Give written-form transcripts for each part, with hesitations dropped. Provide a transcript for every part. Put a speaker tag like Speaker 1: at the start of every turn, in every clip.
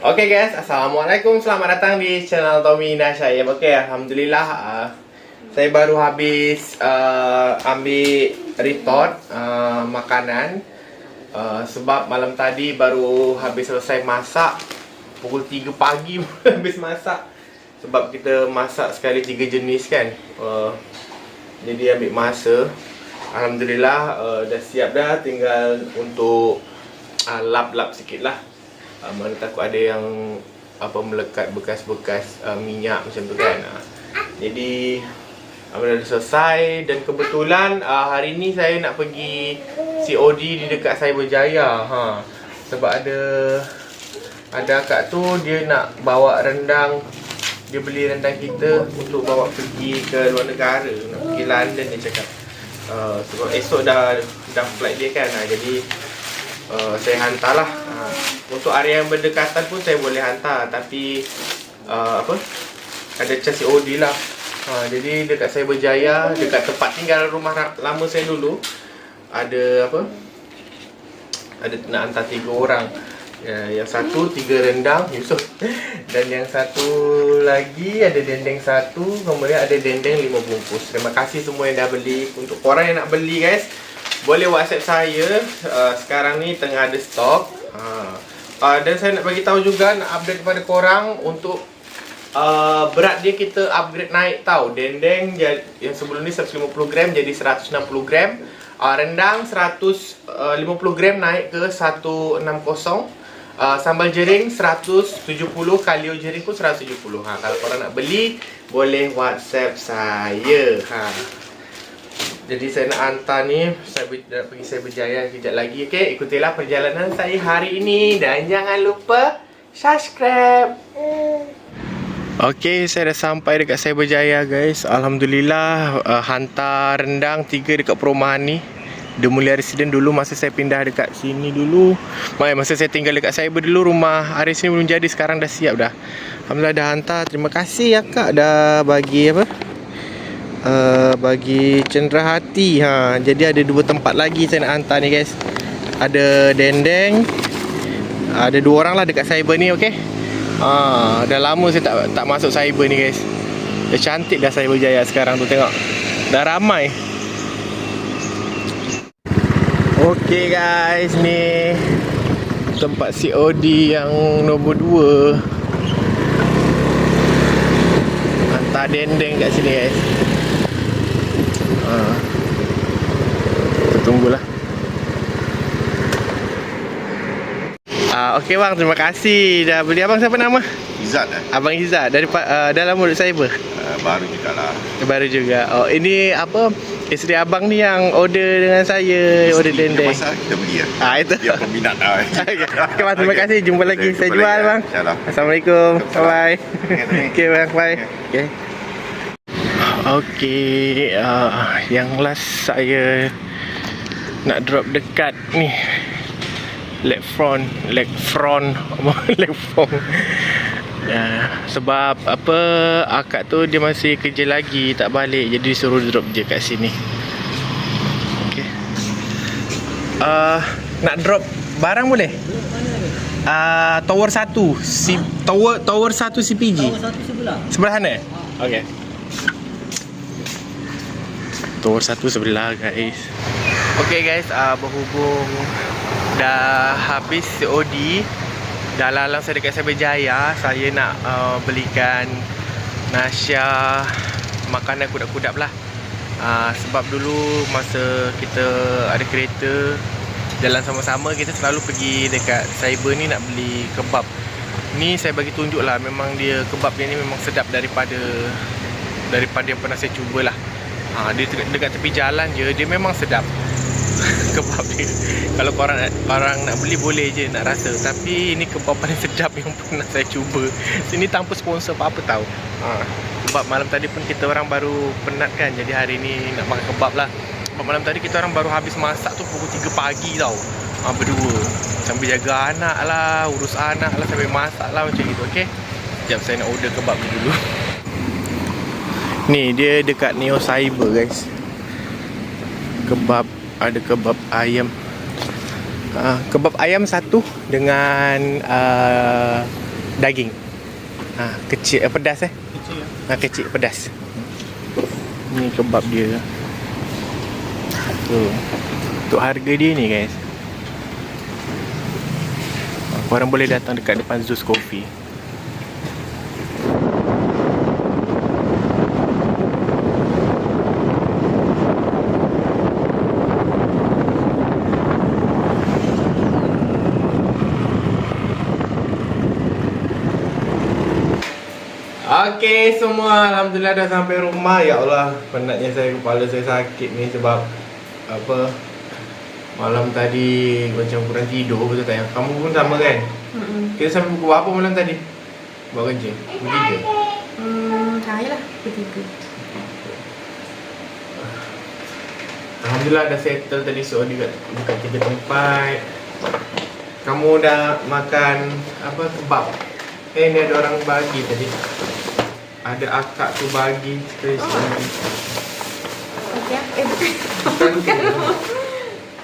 Speaker 1: Okay guys, Assalamualaikum. Selamat datang di channel Tommy Nasyaib. Okay, Alhamdulillah saya baru habis ambil retort makanan sebab malam tadi baru habis selesai masak. Pukul 3 pagi habis masak. Sebab kita masak sekali 3 jenis kan, jadi ambil masa. Alhamdulillah dah siap dah, tinggal untuk lap-lap sikit lah. Mana takut ada yang melekat bekas-bekas minyak macam tu kan. Jadi dah selesai. Dan kebetulan hari ni saya nak pergi COD di dekat Cyberjaya. Sebab ada akak tu dia nak bawa rendang. Dia beli rendang kita untuk bawa pergi ke luar negara, nak pergi London dia cakap. Sebab esok dah flight dia kan. Jadi saya hantarlah. Untuk area yang berdekatan pun saya boleh hantar, tapi ada cas COD lah. Jadi dekat Cyberjaya, dekat tempat tinggal rumah lama saya dulu, ada nak hantar 3 orang. Yang satu 3 rendang Yusof, dan yang satu lagi ada dendeng 1, kemudian ada dendeng 5 bungkus. Terima kasih semua yang dah beli. Untuk korang yang nak beli guys, boleh WhatsApp saya. Sekarang ni tengah ada stok. Dan saya nak bagi tahu juga, nak update kepada korang untuk berat dia kita upgrade naik tau. Dendeng yang sebelum ni 150 gram jadi 160 gram. Rendang 150 gram naik ke 160. Sambal jering 170, kalio jering pun 170. Kalau korang nak beli, boleh WhatsApp saya. Jadi saya nak hantar ni, saya nak pergi Cyberjaya kejap lagi. Okay, ikutilah perjalanan saya hari ini. Dan jangan lupa subscribe. Okay, saya dah sampai dekat Cyberjaya guys. Alhamdulillah, hantar rendang 3 dekat perumahan ni. The Mulia Resident dulu masa saya pindah dekat sini dulu. Masa saya tinggal dekat Cyber dulu, rumah Aris ni belum jadi. Sekarang dah siap dah. Alhamdulillah dah hantar. Terima kasih ya kak dah bagi bagi cenderah hati. Jadi ada 2 tempat lagi saya nak hantar ni guys. Ada dendeng, ada 2 orang lah dekat Cyber ni. Okay, dah lama saya tak masuk Cyber ni guys. Dah cantik dah Cyberjaya sekarang tu, tengok dah ramai. Okay guys, ni tempat COD yang nombor 2. Hantar dendeng kat sini guys. Kita tunggulah. Okey bang, terima kasih dah beli. Abang siapa nama?
Speaker 2: Izzat
Speaker 1: Abang Izzat dari dalam mulut Cyber.
Speaker 2: Baru juga lah.
Speaker 1: Baru juga. Oh, ini isteri abang ni yang order dengan saya, order dendeng.
Speaker 2: Masa kita beli ya.
Speaker 1: Itu.
Speaker 2: Dia peminat lah.
Speaker 1: Okey bang, terima kasih. Jumpa lagi. Saya jual
Speaker 2: lagi,
Speaker 1: bang.
Speaker 2: InsyaAllah.
Speaker 1: Assalamualaikum. Bye.
Speaker 2: Okey
Speaker 1: Bang, bye. Okey. Okey, yang last saya nak drop dekat ni leg front. Sebab akak tu dia masih kerja lagi, tak balik, jadi suruh drop je kat sini. Okey. Nak drop barang boleh? Tower 1 Tower 1 CPG. Sebelah sana? Okey. Tower 1 sebelah guys. Okay guys, berhubung dah habis COD, dah lalang saya dekat Cyberjaya, saya nak belikan Nasya makanan kudap-kudap lah. Sebab dulu masa kita ada kereta jalan sama-sama, kita selalu pergi dekat Cyber ni nak beli kebab. Ni saya bagi tunjuk lah, memang dia kebab dia ni memang sedap daripada yang pernah saya cuba lah. Dia dekat tepi jalan je. Dia memang sedap. Kebab dia. Kalau korang nak beli boleh je nak rasa. Tapi ini kebab paling sedap yang pernah saya cuba. Sini tanpa sponsor apa-apa tau. Sebab malam tadi pun kita orang baru penat kan. Jadi hari ni nak makan kebab lah. Sebab malam tadi kita orang baru habis masak tu pukul 3 pagi tau. Berdua. Sambil jaga anak lah, urus anak lah, sambil masak lah macam gitu. Okay. Sekejap saya nak order kebab ni dulu. Ni dia dekat Neo Cyber guys. Kebab, ada kebab ayam. Kebab ayam satu dengan daging. Kecil, pedas kecil ya? Kecil, pedas. Ni kebab dia. Untuk harga dia ni guys. Korang boleh datang dekat depan Zeus Coffee. Okay semua, alhamdulillah dah sampai rumah. Ya Allah, penatnya saya, kepala saya sakit ni sebab apa, malam tadi macam kurang tidur, betul tak? Kamu pun sama kan? Kita sampai pukul berapa malam tadi? Buat kerja? Pukul 3?
Speaker 3: Yalah, pukul 3.
Speaker 1: Alhamdulillah dah settle tadi soal dekat 3 tempat. Kamu dah makan apa, kebab? Ni ada orang bagi tadi. Ada akak tu bagi spesial.
Speaker 3: Okey, bukan.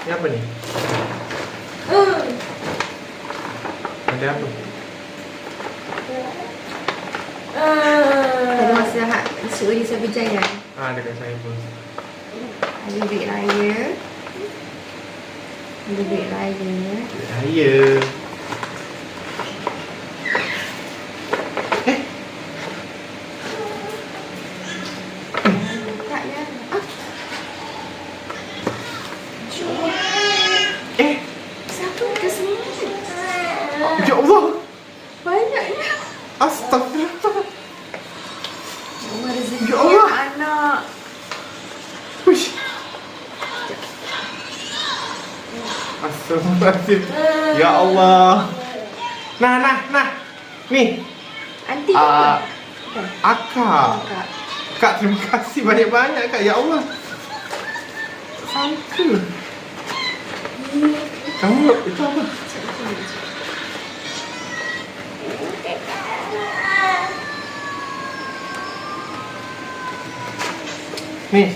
Speaker 1: Ni apa ni? Ada apa?
Speaker 3: Ada masa hak isu di Sabijaya.
Speaker 1: Dekat saya pun.
Speaker 3: Ada duit raya.
Speaker 1: Duit raya. Ya Allah,
Speaker 3: Banyaknya.
Speaker 1: astagfirullah.
Speaker 3: Rezeki
Speaker 1: Ya Allah.
Speaker 3: anak.
Speaker 1: Wish. Astagfirullahaladzim. Ya Allah. Nah. Ni.
Speaker 3: Aunty apa?
Speaker 1: Akak.
Speaker 3: Kak.
Speaker 1: Kak, terima kasih banyak-banyak Kak. Ya Allah. Sangka. Kamu itu apa? Ni.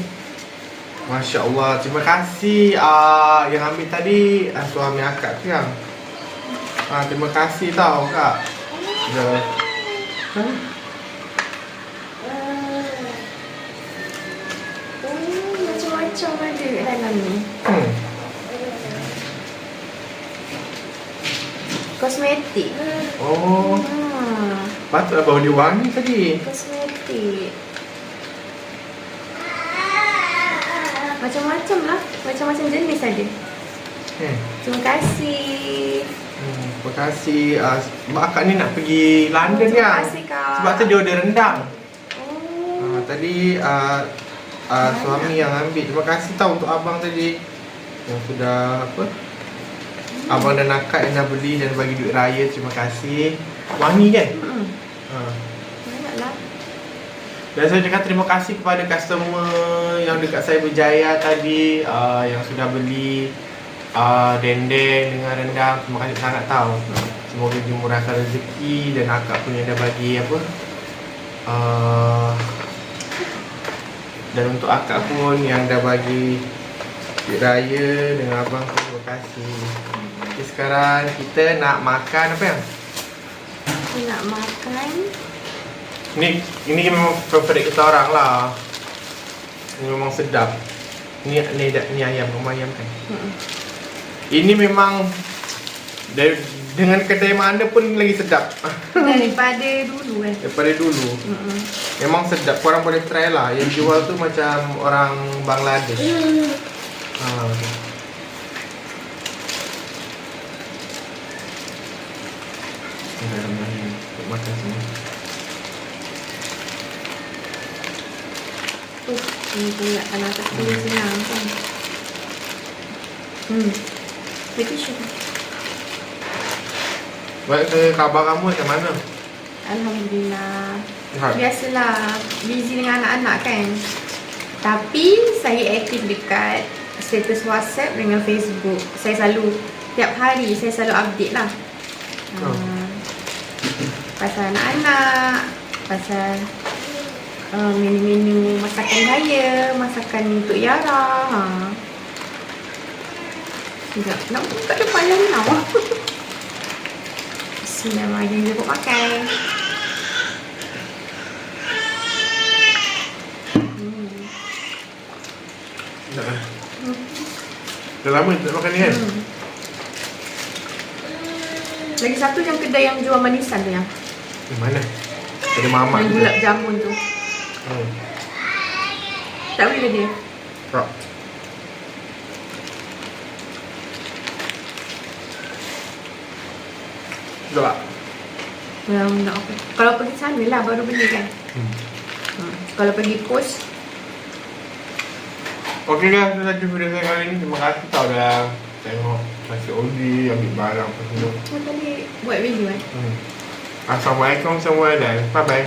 Speaker 1: Masya Allah, terima kasih yang ambil tadi suami akak tu yang. Terima kasih tau Kak.
Speaker 3: Macam-macam ada kat dalam ni. Kosmetik.
Speaker 1: Oh, patutlah bau dia wangi tadi.
Speaker 3: Kosmetik. Macam-macam lah. Macam-macam jenis ada. Terima kasih.
Speaker 1: Terima kasih. Sebab akak ni nak pergi London
Speaker 3: Terima
Speaker 1: kan.
Speaker 3: kasih, Kak.
Speaker 1: Sebab tu dia order rendang.
Speaker 3: Oh.
Speaker 1: Tadi suami yang ambil. Terima kasih tau untuk abang tadi yang sudah apa, abang dan akak yang dah beli dan bagi duit raya. Terima kasih. Wangi kan?
Speaker 3: Banyaklah.
Speaker 1: Dan saya cakap terima kasih kepada customer yang dekat saya Berjaya tadi, yang sudah beli dendeng dengan rendang. Terima kasih sangat tau. Semoga dimurahkan rezeki dan akak punya dah bagi apa, dan untuk akak pun yang dah bagi duit raya dengan abang pun terima kasih. Okay, sekarang kita nak makan apa yang?
Speaker 3: Kita nak makan.
Speaker 1: Ini memang favourite kita orang lah. Ini memang sedap. Ni ayam, rumah ayam kan. Ini memang dengan kedai mana pun lagi sedap.
Speaker 3: Daripada dulu kan.
Speaker 1: Daripada dulu. Memang sedap. Korang boleh try lah. Yang jual tu macam orang Bangladesh. Bismillahirrahmanirrahim. Makan semua.
Speaker 3: Ini pula kalau tak senang kan. Bagi syukur.
Speaker 1: Baik, khabar kamu macam mana?
Speaker 3: Alhamdulillah.
Speaker 1: Sihat?
Speaker 3: Biasalah, busy dengan anak-anak kan. Tapi saya aktif dekat status WhatsApp dengan Facebook. Saya selalu, tiap hari saya selalu update lah. Pasal anak-anak, pasal menu-menu masakan saya, masakan untuk Yara. Sekejap, nak buka depan yang now. Bismillahirrahmanirrahim, dia buat makan.
Speaker 1: Dah lama tak makan ni kan?
Speaker 3: Lagi satu yang kedai yang jual manisan tu yang
Speaker 1: Di mana? Ada mamak
Speaker 3: yang
Speaker 1: tu.
Speaker 3: gulab jamun tu. Tak boleh ke dia?
Speaker 1: Tak. Sudah tak?
Speaker 3: Kalau pergi sana lah baru beli kan. Kalau pergi pos.
Speaker 1: Okey guys, itu saja video saya kali ni. Terima kasih tau dah tengok nasi Ozi, ambil barang apa semua.
Speaker 3: Tadi buat video kan.
Speaker 1: Assalamualaikum semua dan bye bye.